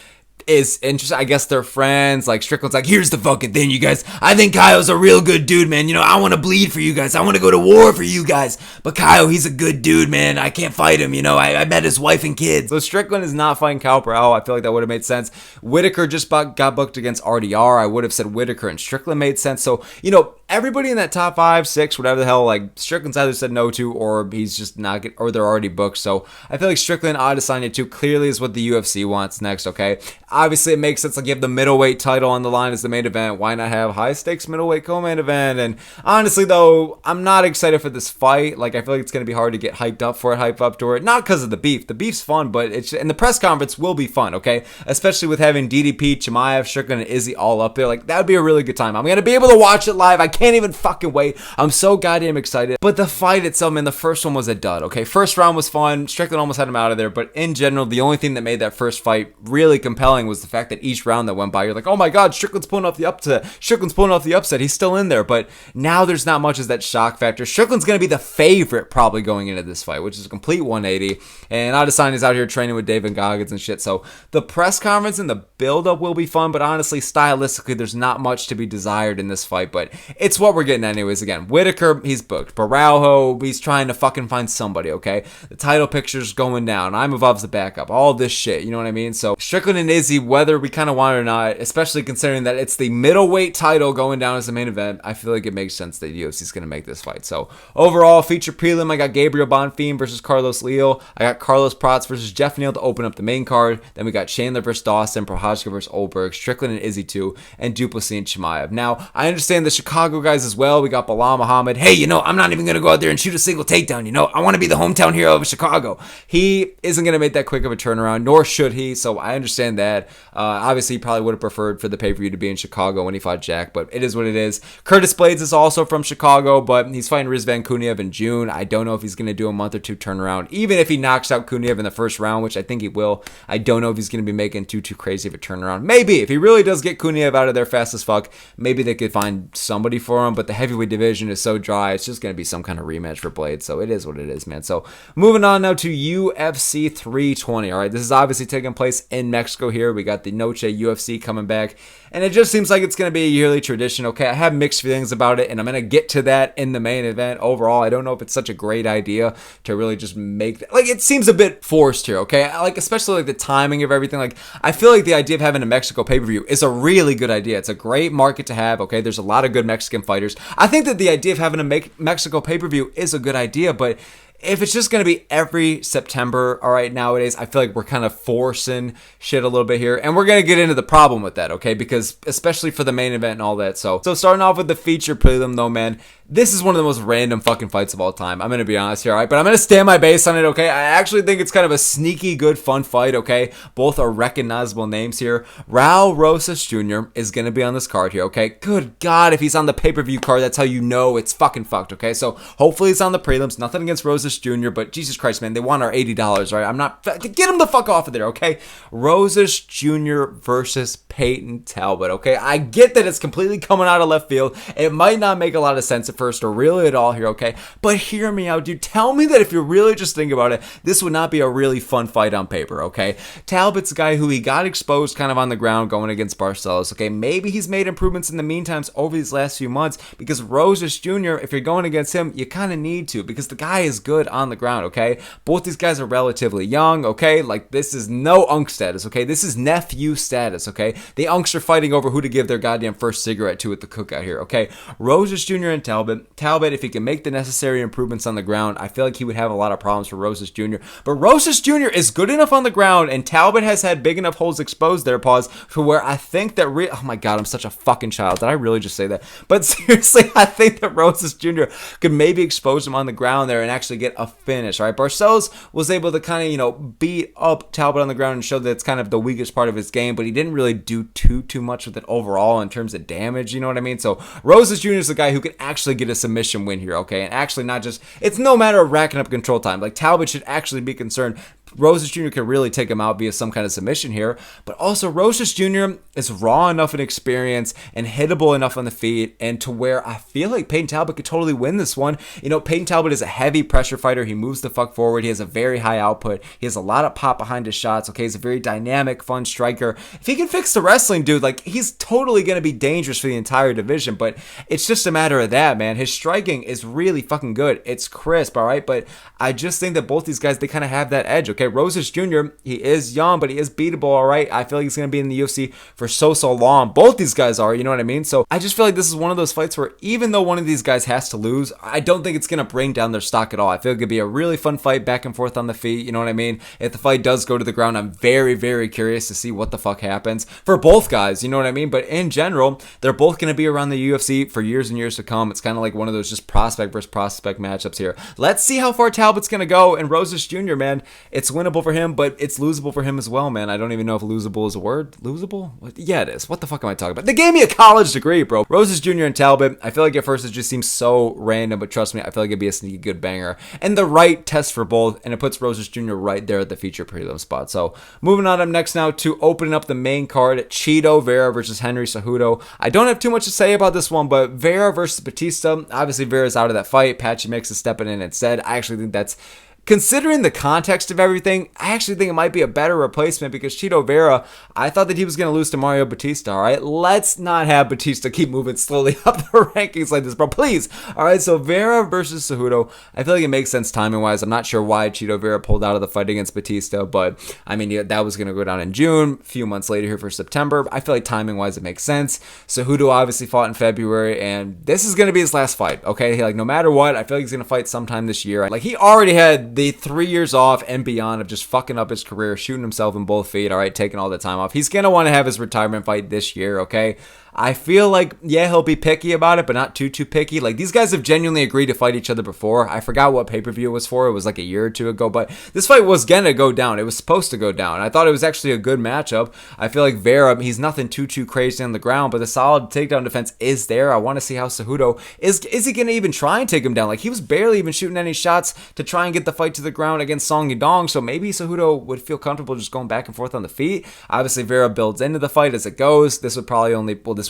is interesting. I guess they're friends. Like, Strickland's like, here's the fucking thing, you guys. I think Kyle's a real good dude, man. You know, I want to bleed for you guys. I want to go to war for you guys. But Kyle, he's a good dude, man. I can't fight him. You know, I met his wife and kids. So Strickland is not fighting Kyle Barao. I feel like that would have made sense. Whitaker just got booked against RDR. I would have said Whitaker and Strickland made sense. So, you know, everybody in that top 5, 6, whatever the hell, like, Strickland's either said no to, or he's just not or they're already booked. So I feel like Strickland, Adesanya too, clearly is what the UFC wants next, okay? Obviously, it makes sense. Like, you have the middleweight title on the line as the main event. Why not have high stakes middleweight co-main event? And honestly, though, I'm not excited for this fight. Like, I feel like it's going to be hard to get hyped up for it, hype up to it. Not because of the beef. The beef's fun, but it's, and the press conference will be fun, okay? Especially with having DDP, Chimaev, Strickland, and Izzy all up there. Like, that would be a really good time. I'm going to be able to watch it live. I can't even fucking wait. I'm so goddamn excited. But the fight itself, man, the first one was a dud, okay? First round was fun. Strickland almost had him out of there. But in general, the only thing that made that first fight really compelling was the fact that each round that went by, you're like, oh my god, Strickland's pulling off the upset. Strickland's pulling off the upset. He's still in there. But now there's not much as that shock factor. Strickland's going to be the favorite probably going into this fight, which is a complete 180. And Adesanya's out here training with David Goggins and shit. So the press conference and the build-up will be fun. But honestly, stylistically, there's not much to be desired in this fight. But it's what we're getting anyways. Again, Whitaker, he's booked. Baraujo, he's trying to fucking find somebody, okay? The title picture's going down. Imavov's the backup. All this shit, you know what I mean? So Strickland and Izzy, whether we kind of want it or not, especially considering that it's the middleweight title going down as the main event, I feel like it makes sense that UFC's going to make this fight. So overall, feature prelim, I got Gabriel Bonfim versus Carlos Leal. I got Carlos Prats versus Jeff Neal to open up the main card. Then we got Chandler versus Dawson, Prochazka versus Olberg, Strickland and Izzy too, and Duplessis and Chimaev. Now, I understand the Chicago guys as well. We got Bilal Muhammad. Hey, you know, I'm not even going to go out there and shoot a single takedown. You know, I want to be the hometown hero of Chicago. He isn't going to make that quick of a turnaround, nor should he. So I understand that. Obviously, he probably would have preferred for the pay-per-view to be in Chicago when he fought Jack, but it is what it is. Curtis Blades is also from Chicago, but he's fighting Rizvan Kuniev in June. I don't know if he's going to do a month or two turnaround. Even if he knocks out Kuniev in the first round, which I think he will, I don't know if he's going to be making too crazy of a turnaround. Maybe. If he really does get Kuniev out of there fast as fuck, maybe they could find somebody for him, but the heavyweight division is so dry, it's just going to be some kind of rematch for Blades, so it is what it is, man. So moving on now to UFC 320. All right, this is obviously taking place in Mexico here. We got the Noche UFC coming back, and it just seems like it's going to be a yearly tradition, okay? I have mixed feelings about it, and I'm going to get to that in the main event. Overall, I don't know if it's such a great idea to really just make that. Like, it seems a bit forced here, okay? Like, especially like the timing of everything. Like, I feel like the idea of having a Mexico pay-per-view is a really good idea. It's a great market to have, okay? There's a lot of good Mexican fighters. I think that the idea of having a Mexico pay-per-view is a good idea, but if it's just going to be every September, all right, nowadays, I feel like we're kind of forcing shit a little bit here. And we're going to get into the problem with that, okay? Because especially for the main event and all that. So starting off with the feature prelim, though, man, this is one of the most random fucking fights of all time. I'm going to be honest here, all right? But I'm going to stand my base on it, okay? I actually think it's kind of a sneaky, good, fun fight, okay? Both are recognizable names here. Raul Rosas Jr. is going to be on this card here, okay? Good God, if he's on the pay-per-view card, that's how you know it's fucking fucked, okay? So hopefully it's on the prelims. Nothing against Rosas Jr., but Jesus Christ, man, they want our $80, right? I'm not... Get him the fuck off of there, okay? Rosas Jr. versus Peyton Talbot, okay? I get that it's completely coming out of left field. It might not make a lot of sense at first or really at all here, okay? But hear me out, dude. Tell me that if you're really just thinking about it, this would not be a really fun fight on paper, okay? Talbot's a guy who he got exposed kind of on the ground going against Barcelos, okay? Maybe he's made improvements in the meantime over these last few months because Rosas Jr., if you're going against him, you kind of need to because the guy is good. good on the ground, okay? Both these guys are relatively young, okay? Like, this is no unk status, okay? This is nephew status, okay? The unks are fighting over who to give their goddamn first cigarette to at the cookout here, okay? Rosas Jr. and Talbot. Talbot, if he can make the necessary improvements on the ground, I feel like he would have a lot of problems for Rosas Jr. But Rosas Jr. is good enough on the ground, and Talbot has had big enough holes exposed there, pause, to where I think that, oh my god, I'm such a fucking child. Did I really just say that? But seriously, I think that Rosas Jr. could maybe expose him on the ground there and actually get a finish, right? Barcelos was able to kind of, you know, beat up Talbot on the ground and show that it's kind of the weakest part of his game, but he didn't really do too much with it overall in terms of damage, you know what I mean? So Rosas Jr. is the guy who could actually get a submission win here, okay? And actually not just, it's no matter of racking up control time. Like, Talbot should actually be concerned. Rosas Jr. can really take him out via some kind of submission here, but also Rosas Jr. is raw enough in experience and hittable enough on the feet, and to where I feel like Peyton Talbot could totally win this one. You know, Peyton Talbot is a heavy pressure fighter. He moves the fuck forward. He has a very high output. He has a lot of pop behind his shots. Okay, he's a very dynamic, fun striker. If he can fix the wrestling, dude, like, he's totally going to be dangerous for the entire division, but it's just a matter of that, man. His striking is really fucking good. It's crisp, all right, but I just think that both these guys, they kind of have that edge, okay? Rosas Jr., he is young, but he is beatable, all right? I feel like he's going to be in the UFC for so long. Both these guys are, you know what I mean? So I just feel like this is one of those fights where even though one of these guys has to lose, I don't think it's going to bring down their stock at all. I feel like it'd be a really fun fight back and forth on the feet, you know what I mean? If the fight does go to the ground, I'm very curious to see what the fuck happens for both guys, you know what I mean? But in general, they're both going to be around the UFC for years and years to come. It's kind of like one of those just prospect versus prospect matchups here. Let's see how far Talbot's going to go, and Rosas Jr., man, it's winnable for him, but it's losable for him as well, man. I don't even know if losable is a word. Losable? Yeah, it is. What the fuck am I talking about? They gave me a college degree, bro. Rosas Jr. and Talbot, I feel like at first it just seems so random, but trust me, I feel like it'd be a sneaky good banger. And the right test for both, and it puts Rosas Jr. right there at the feature prelim spot. So moving on up next now to opening up the main card, Chito Vera versus Henry Cejudo. I don't have too much to say about this one, but Vera versus Batista, obviously Vera's out of that fight. Patchy Mix is stepping in instead. I actually think that's, considering the context of everything, I actually think it might be a better replacement, because Chito Vera, I thought that he was going to lose to Mario Batista, all right? Let's not have Batista keep moving slowly up the rankings like this, bro, please. All right, so Vera versus Cejudo, I feel like it makes sense timing-wise. I'm not sure why Chito Vera pulled out of the fight against Batista, but, I mean, yeah, that was going to go down in June, a few months later here for September. I feel like timing-wise it makes sense. Cejudo obviously fought in February, and this is going to be his last fight, okay? Like, no matter what, I feel like he's going to fight sometime this year. Like, he already had the 3 years off and beyond of just fucking up his career, shooting himself in both feet, all right, taking all the time off. He's going to want to have his retirement fight this year, okay? I feel like, yeah, he'll be picky about it, but not too picky. Like, these guys have genuinely agreed to fight each other before. I forgot what pay-per-view it was for. It was like a year or two ago, but this fight was going to go down. It was supposed to go down. I thought it was actually a good matchup. I feel like Vera, he's nothing too crazy on the ground, but the solid takedown defense is there. I want to see how Cejudo, is he going to even try and take him down? Like, he was barely even shooting any shots to try and get the fight to the ground against Song Yadong, so maybe Cejudo would feel comfortable just going back and forth on the feet. Obviously, Vera builds into the fight as it goes. This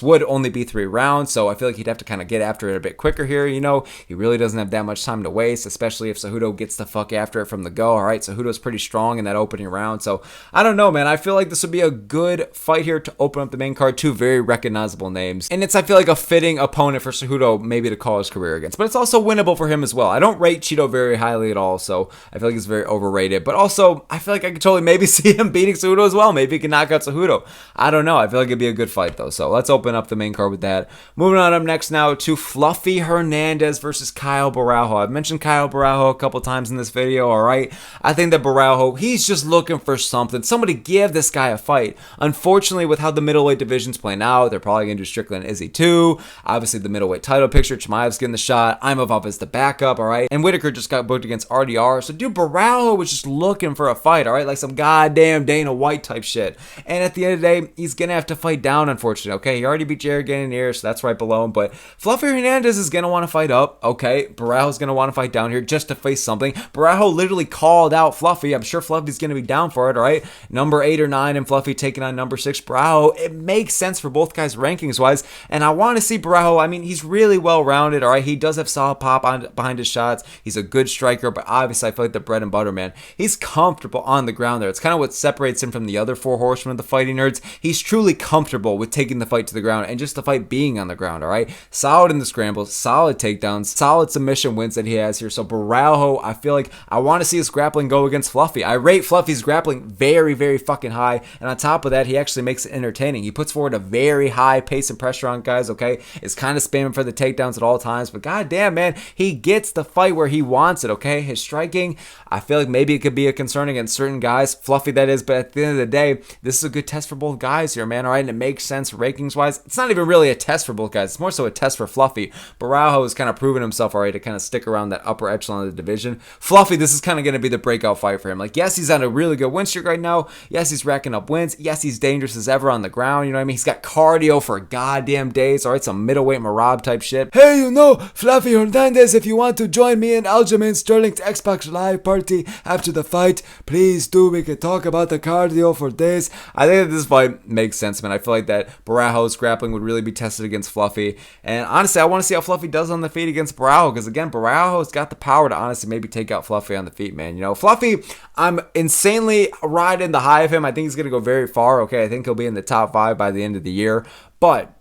would only be 3 rounds, so I feel like he'd have to kind of get after it a bit quicker here, you know. He really doesn't have that much time to waste, especially if Cejudo gets the fuck after it from the go. All right, Cejudo's pretty strong in that opening round, so I don't know, man. I feel like this would be a good fight here to open up the main card. 2 very recognizable names, and it's, I feel like, a fitting opponent for Cejudo maybe to call his career against, but it's also winnable for him as well. I don't rate Chito very highly at all, so I feel like he's very overrated, but also I feel like I could totally maybe see him beating Cejudo as well. Maybe he can knock out Cejudo. I don't know. I feel like it'd be a good fight though, so let's open up the main card with that. Moving on up next now to Fluffy Hernandez versus Kyle Barajo. I've mentioned Kyle Barajo a couple times in this video, all right? I think that Barajo, he's just looking for something. Somebody give this guy a fight. Unfortunately, with how the middleweight division's playing out, they're probably going to do Strickland Izzy too. Obviously, the middleweight title picture, Chimaev's getting the shot. Imavov is the backup, all right? And Whitaker just got booked against RDR. So, dude, Barajo was just looking for a fight, all right? Like some goddamn Dana White type shit. And at the end of the day, he's going to have to fight down, unfortunately, okay? He already beat Jared Cannonier, so that's right below him. But Fluffy Hernandez is going to want to fight up, okay? Barajo's going to want to fight down here just to face something. Barajo literally called out Fluffy. I'm sure Fluffy's going to be down for it, all right? Number 8 or 9 and Fluffy taking on number 6 Barajo. It makes sense for both guys rankings-wise, and I want to see Barajo. I mean, he's really well-rounded, all right? He does have solid pop behind his shots. He's a good striker, but obviously I feel like the bread and butter, man. He's comfortable on the ground there. It's kind of what separates him from the other 4 horsemen of the fighting nerds. He's truly comfortable with taking the fight to the the ground and just the fight being on the ground, all right? Solid in the scrambles, solid takedowns, solid submission wins that he has here. So Baraujo, I feel like I want to see his grappling go against Fluffy. I rate Fluffy's grappling very, very fucking high, and on top of that, he actually makes it entertaining. He puts forward a very high pace and pressure on guys, okay? Is kind of spamming for the takedowns at all times, but goddamn, man, he gets the fight where he wants it, okay? His striking, I feel like maybe it could be a concern against certain guys, Fluffy that is, but at the end of the day, this is a good test for both guys here, man, all right? And it makes sense rankings-wise. It's not even really a test for both guys. It's more so a test for Fluffy. Baraujo has kind of proven himself already to kind of stick around that upper echelon of the division. Fluffy, this is kind of going to be the breakout fight for him. Like, yes, he's on a really good win streak right now. Yes, he's racking up wins. Yes, he's dangerous as ever on the ground. You know what I mean? He's got cardio for goddamn days. All right, some middleweight Marab type shit. Hey, you know, Fluffy Hernandez, if you want to join me and Aljamain Sterling's Xbox Live party after the fight, please do. We can talk about the cardio for days. I think that this fight makes sense, man. I feel like that Baraujo's grappling would really be tested against Fluffy. And honestly, I want to see how Fluffy does on the feet against Baraujo, because again, Baraujo's got the power to honestly maybe take out Fluffy on the feet, man. You know, Fluffy, I'm insanely riding the high of him. I think he's going to go very far, okay? I think he'll be in the top 5 by the end of the year. But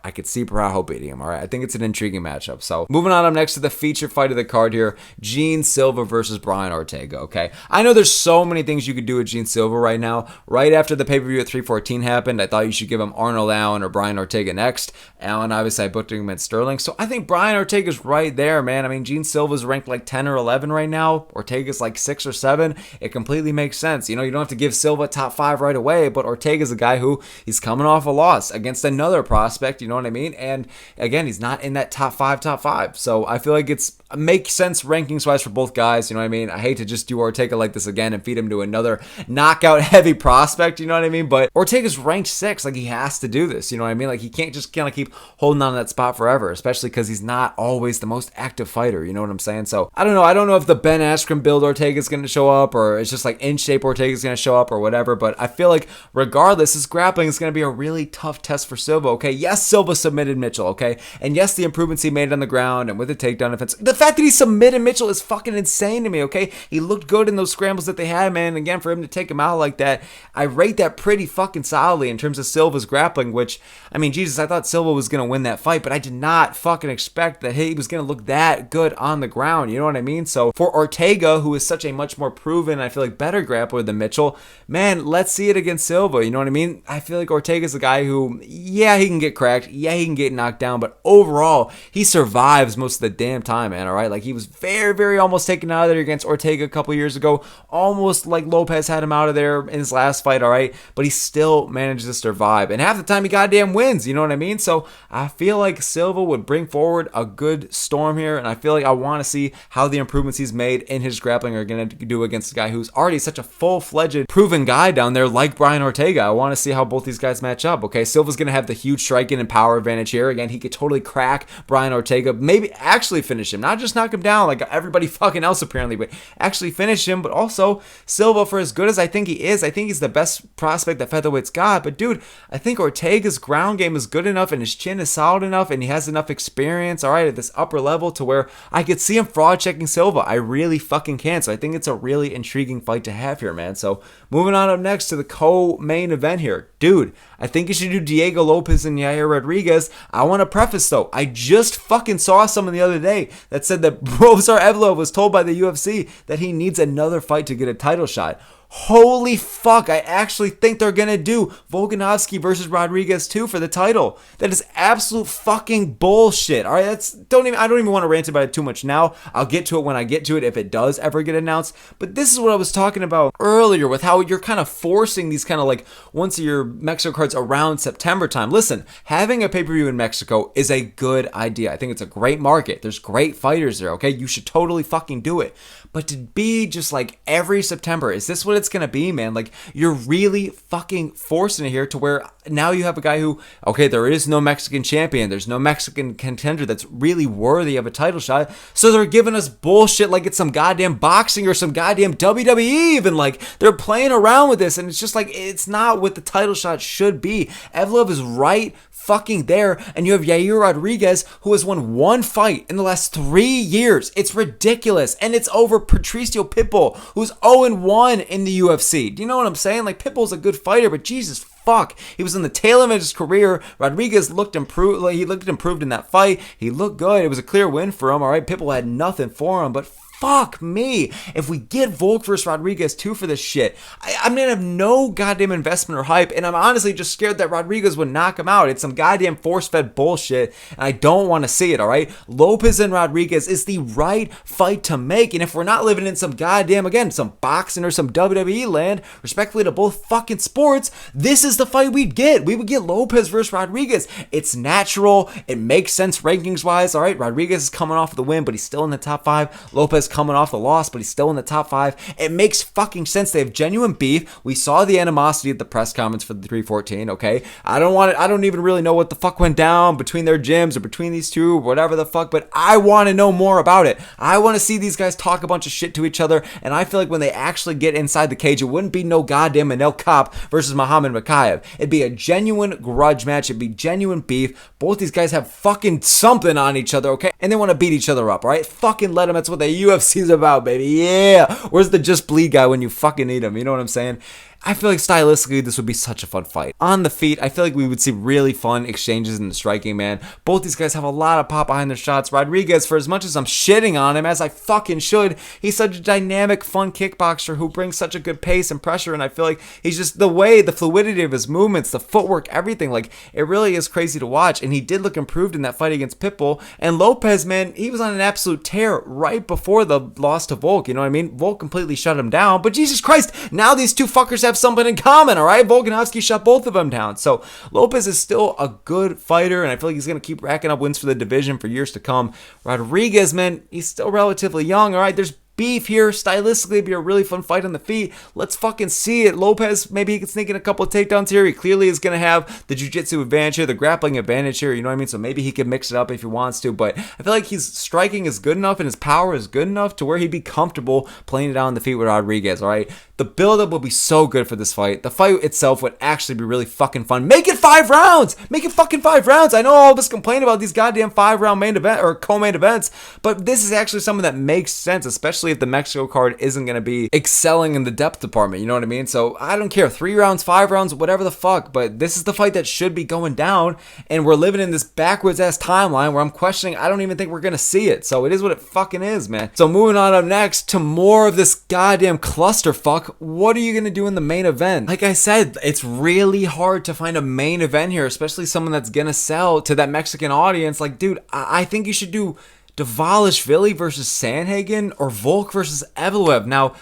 I could see Baraujo beating him, all right? I think it's an intriguing matchup. So moving on up next to the feature fight of the card here, Gene Silva versus Brian Ortega, okay? I know there's so many things you could do with Gene Silva right now. Right after the pay-per-view at 314 happened, I thought you should give him Arnold Allen or Brian Ortega next. Allen, obviously, I booked him at Sterling. So I think Brian Ortega's right there, man. I mean, Gene Silva's ranked like 10 or 11 right now. Ortega's like 6 or 7. It completely makes sense. You know, you don't have to give Silva top 5 right away, but Ortega's a guy who he's coming off a loss against another prospect. You know what I mean? And again, he's not in that top five. So I feel like it's makes sense rankings wise for both guys. You know what I mean? I hate to just do Ortega like this again and feed him to another knockout heavy prospect. You know what I mean? But Ortega's ranked 6. Like, he has to do this. You know what I mean? Like, he can't just kind of keep holding on to that spot forever, especially because he's not always the most active fighter. You know what I'm saying? So I don't know. I don't know if the Ben Askren build Ortega's going to show up, or it's just like in shape Ortega's going to show up, or whatever. But I feel like regardless, his grappling is going to be a really tough test for Silva. Okay, yes, Silva submitted Mitchell, okay? And yes, the improvements he made on the ground and with the takedown defense. The fact that he submitted Mitchell is fucking insane to me, okay? He looked good in those scrambles that they had, man. Again, for him to take him out like that, I rate that pretty fucking solidly in terms of Silva's grappling, which, I mean, Jesus, I thought Silva was going to win that fight, but I did not fucking expect that he was going to look that good on the ground, you know what I mean? So for Ortega, who is such a much more proven, I feel like, better grappler than Mitchell, man, let's see it against Silva, you know what I mean? I feel like Ortega's a guy who, yeah, he can get cracked, yeah, he can get knocked down, but overall, he survives most of the damn time, man, all right? Like, he was very, very almost taken out of there against Ortega a couple years ago, almost like Lopez had him out of there in his last fight, all right? But he still manages to survive, and half the time he goddamn wins, you know what I mean? So I feel like Silva would bring forward a good storm here, and I feel like I want to see how the improvements he's made in his grappling are going to do against a guy who's already such a full-fledged, proven guy down there like Brian Ortega. I want to see how both these guys match up, okay? Silva's going to have the huge striking and power advantage here. Again, he could totally crack Brian Ortega, maybe actually finish him, not just knock him down like everybody fucking else apparently, but actually finish him. But also, Silva, for as good as I think he is, I think he's the best prospect that featherweight's got. But dude, I think Ortega's ground game is good enough and his chin is solid enough and he has enough experience, all right, at this upper level to where I could see him fraud checking Silva. I really fucking can. So I think it's a really intriguing fight to have here, man. So moving on up next to the co-main event here. Dude, I think you should do Diego Lopez and Yair Rodriguez. I want to preface though, I just fucking saw someone the other day that said that Rovsar Evloev was told by the UFC that he needs another fight to get a title shot. Holy fuck, I actually think they're gonna do Volkanovski versus Rodriguez 2 for the title. That is absolute fucking bullshit. Alright, I don't even want to rant about it too much now. I'll get to it when I get to it if it does ever get announced. But this is what I was talking about earlier with how you're kind of forcing these kind of like once a year Mexico cards around September time. Listen, having a pay-per-view in Mexico is a good idea. I think it's a great market. There's great fighters there, okay? You should totally fucking do it. But to be just like every September, is this what it's gonna be, man? Like, you're really fucking forcing it here to where now you have a guy who, okay, there is no Mexican champion, there's no Mexican contender that's really worthy of a title shot, so they're giving us bullshit like it's some goddamn boxing or some goddamn WWE even. Like, they're playing around with this and it's just like, it's not what the title shot should be. Evloev is right fucking there, and you have Yair Rodriguez, who has won one fight in the last 3 years. It's ridiculous, and it's over Patricio Pitbull, who's 0-1 in the UFC. Do you know what I'm saying? Like, Pitbull's a good fighter, but Jesus fuck. He was in the tail end of his career. Rodriguez looked improved. Like, he looked improved in that fight. He looked good. It was a clear win for him. All right, Pitbull had nothing for him, but fuck me. If we get Volk versus Rodriguez 2 for this shit, I'm gonna have no goddamn investment or hype, and I'm honestly just scared that Rodriguez would knock him out. It's some goddamn force-fed bullshit, and I don't want to see it, alright? Lopez and Rodriguez is the right fight to make, and if we're not living in some goddamn, again, some boxing or some WWE land, respectfully to both fucking sports, this is the fight we'd get. We would get Lopez versus Rodriguez. It's natural. It makes sense rankings-wise, alright? Rodriguez is coming off the win, but he's still in the top 5. Lopez coming off the loss, but he's still in the top 5. It makes fucking sense. They have genuine beef. We saw the animosity at the press conference for the 314, okay? I don't even really know what the fuck went down between their gyms or between these two or whatever the fuck, but I want to know more about it. I want to see these guys talk a bunch of shit to each other, and I feel like when they actually get inside the cage, it wouldn't be no goddamn Manel Kape versus Muhammad Mokaev. It'd be a genuine grudge match. It'd be genuine beef. Both these guys have fucking something on each other, okay? And they want to beat each other up, all right? Fucking let them. That's what the UFC's about, baby. Yeah. Where's the Just Bleed guy when you fucking need him? You know what I'm saying? I feel like stylistically this would be such a fun fight. On the feet, I feel like we would see really fun exchanges in the striking, man. Both these guys have a lot of pop behind their shots. Rodriguez, for as much as I'm shitting on him, as I fucking should, he's such a dynamic, fun kickboxer who brings such a good pace and pressure, and I feel like he's just the fluidity of his movements, the footwork, everything, like, it really is crazy to watch, and he did look improved in that fight against Pitbull. And Lopez, man, he was on an absolute tear right before the loss to Volk, you know what I mean? Volk completely shut him down, but Jesus Christ, now these two fuckers have something in common, all right? Volkanovski shut both of them down. So Lopez is still a good fighter, and I feel like he's going to keep racking up wins for the division for years to come. Rodriguez, man, he's still relatively young, all right? There's beef here. Stylistically, it'd be a really fun fight on the feet. Let's fucking see it. Lopez, maybe he can sneak in a couple of takedowns here. He clearly is going to have the jiu-jitsu advantage here, the grappling advantage here, you know what I mean? So maybe he can mix it up if he wants to, but I feel like his striking is good enough and his power is good enough to where he'd be comfortable playing it out on the feet with Rodriguez, all right? The build-up will be so good for this fight. The fight itself would actually be really fucking fun. Make it 5 rounds! Make it fucking 5 rounds! I know all of us complain about these goddamn 5-round main event or co-main events, but this is actually something that makes sense, especially if the Mexico card isn't going to be excelling in the depth department, you know what I mean? So I don't care, 3 rounds, 5 rounds, whatever the fuck, but this is the fight that should be going down, and we're living in this backwards-ass timeline where I'm questioning, I don't even think we're going to see it, so it is what it fucking is, man. So moving on up next to more of this goddamn clusterfuck. What are you going to do in the main event? Like I said, it's really hard to find a main event here, especially someone that's going to sell to that Mexican audience. Like, dude, I think you should do Dvalishvili versus Sandhagen or Volk versus Evloev. Now,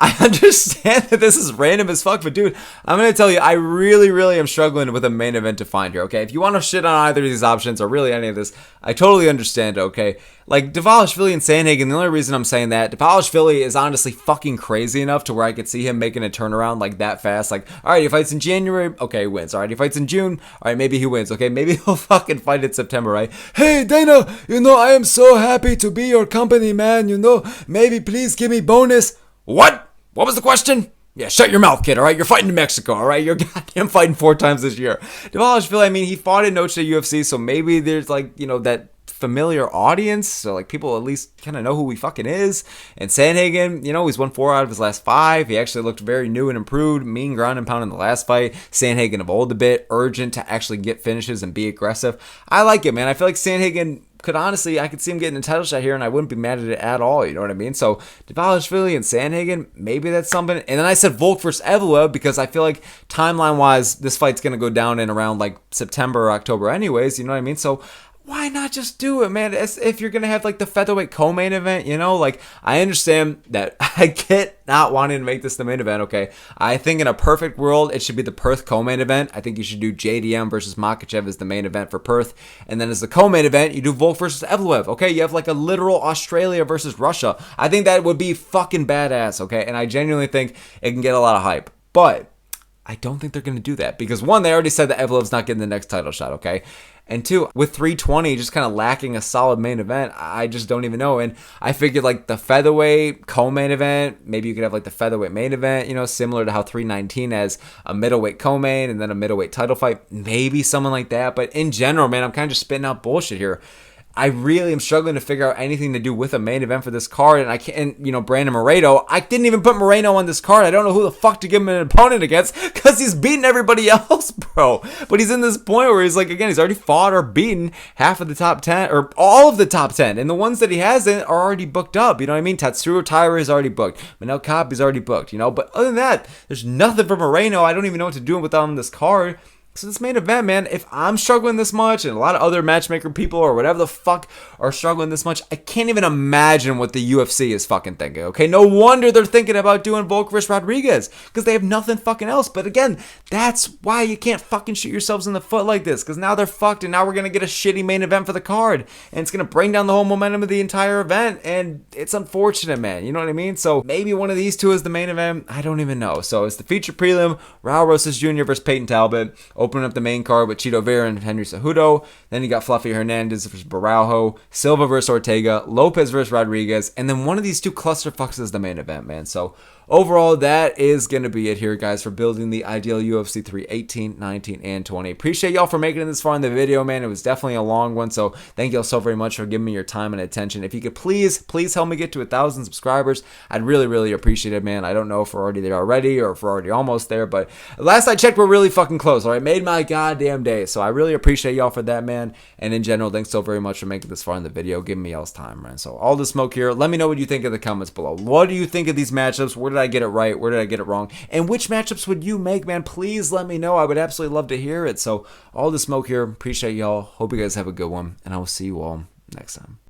I understand that this is random as fuck, but dude, I'm going to tell you, I really am struggling with a main event to find here, okay? If you want to shit on either of these options or really any of this, I totally understand, okay? Like, Dvalishvili and Sandhagen, the only reason I'm saying that, Dvalishvili is honestly fucking crazy enough to where I could see him making a turnaround like that fast. Like, alright, he fights in January, okay, he wins. Alright, he fights in June, alright, maybe he wins, okay? Maybe he'll fucking fight in September, right? Hey, Dana, you know, I am so happy to be your company, man, you know? Maybe please give me bonus. What? What was the question? Yeah, shut your mouth, kid, all right? You're fighting in Mexico, all right? You're goddamn fighting 4 times this year. Dvalishvili, I mean, he fought in Noche UFC, so maybe there's, like, you know, that familiar audience, so, like, people at least kind of know who he fucking is. And Sandhagen, you know, he's won 4 out of his last 5. He actually looked very new and improved, mean ground and pound in the last fight. Sandhagen evolved a bit, urgent to actually get finishes and be aggressive. I like it, man. I feel like Sandhagen could honestly, I could see him getting a title shot here, and I wouldn't be mad at it at all, you know what I mean? So, Dvalishvili and Sandhagen, maybe that's something. And then I said Volk versus Evloev because I feel like timeline-wise, this fight's going to go down in around, like, September or October anyways, you know what I mean? So, why not just do it, man? As if you're going to have, like, the featherweight co-main event, you know? Like, I understand that I get not wanting to make this the main event, okay? I think in a perfect world, it should be the Perth co-main event. I think you should do JDM versus Makhachev as the main event for Perth. And then as the co-main event, you do Volk versus Evloev, okay? You have, like, a literal Australia versus Russia. I think that would be fucking badass, okay? And I genuinely think it can get a lot of hype. But I don't think they're going to do that because, 1, they already said that Evloev's not getting the next title shot, okay? And 2, with 320 just kind of lacking a solid main event, I just don't even know. And I figured like the featherweight co-main event, maybe you could have like the featherweight main event, you know, similar to how 319 has a middleweight co-main and then a middleweight title fight. Maybe someone like that. But in general, man, I'm kind of just spitting out bullshit here. I really am struggling to figure out anything to do with a main event for this card, and I can't, Brandon Moreno, I didn't even put Moreno on this card. I don't know who the fuck to give him an opponent against, because he's beaten everybody else, bro. But he's in this point where he's like, again, he's already fought or beaten half of the top 10, or all of the top 10, and the ones that he hasn't are already booked up, you know what I mean? Tatsuro Taira is already booked, Manel Kape is already booked, but other than that, there's nothing for Moreno. I don't even know what to do without him on this card. So this main event, man, if I'm struggling this much, and a lot of other matchmaker people or whatever the fuck are struggling this much, I can't even imagine what the UFC is fucking thinking, okay? No wonder they're thinking about doing Volk vs. Rodriguez, because they have nothing fucking else. But again, that's why you can't fucking shoot yourselves in the foot like this, because now they're fucked, and now we're going to get a shitty main event for the card, and it's going to bring down the whole momentum of the entire event, and it's unfortunate, man, you know what I mean? So maybe one of these two is the main event, I don't even know. So it's the feature prelim, Raul Rosas Jr. versus Peyton Talbot, opening up the main card with Chito Vera and Henry Cejudo. Then you got Fluffy Hernandez versus Baraujo, Silva versus Ortega, Lopez versus Rodriguez, and then one of these two clusterfucks is the main event, man. So overall, that is going to be it here, guys, for building the ideal UFC 3 18, 19, and 20. Appreciate y'all for making it this far in the video, man. It was definitely a long one, so thank y'all so very much for giving me your time and attention. If you could please help me get to 1,000 subscribers, I'd really, really appreciate it, man. I don't know if we're already there already or if we're already almost there, but last I checked, we're really fucking close, all right? Made my goddamn day, so I really appreciate y'all for that, man. And in general, thanks so very much for making this far in the video, giving me y'all's time, man. So all the smoke here. Let me know what you think in the comments below. What do you think of these matchups? Where did I get it right? Where did I get it wrong? And which matchups would you make, man? Please let me know. I would absolutely love to hear it. So all the smoke here. Appreciate y'all. Hope you guys have a good one, and I will see you all next time.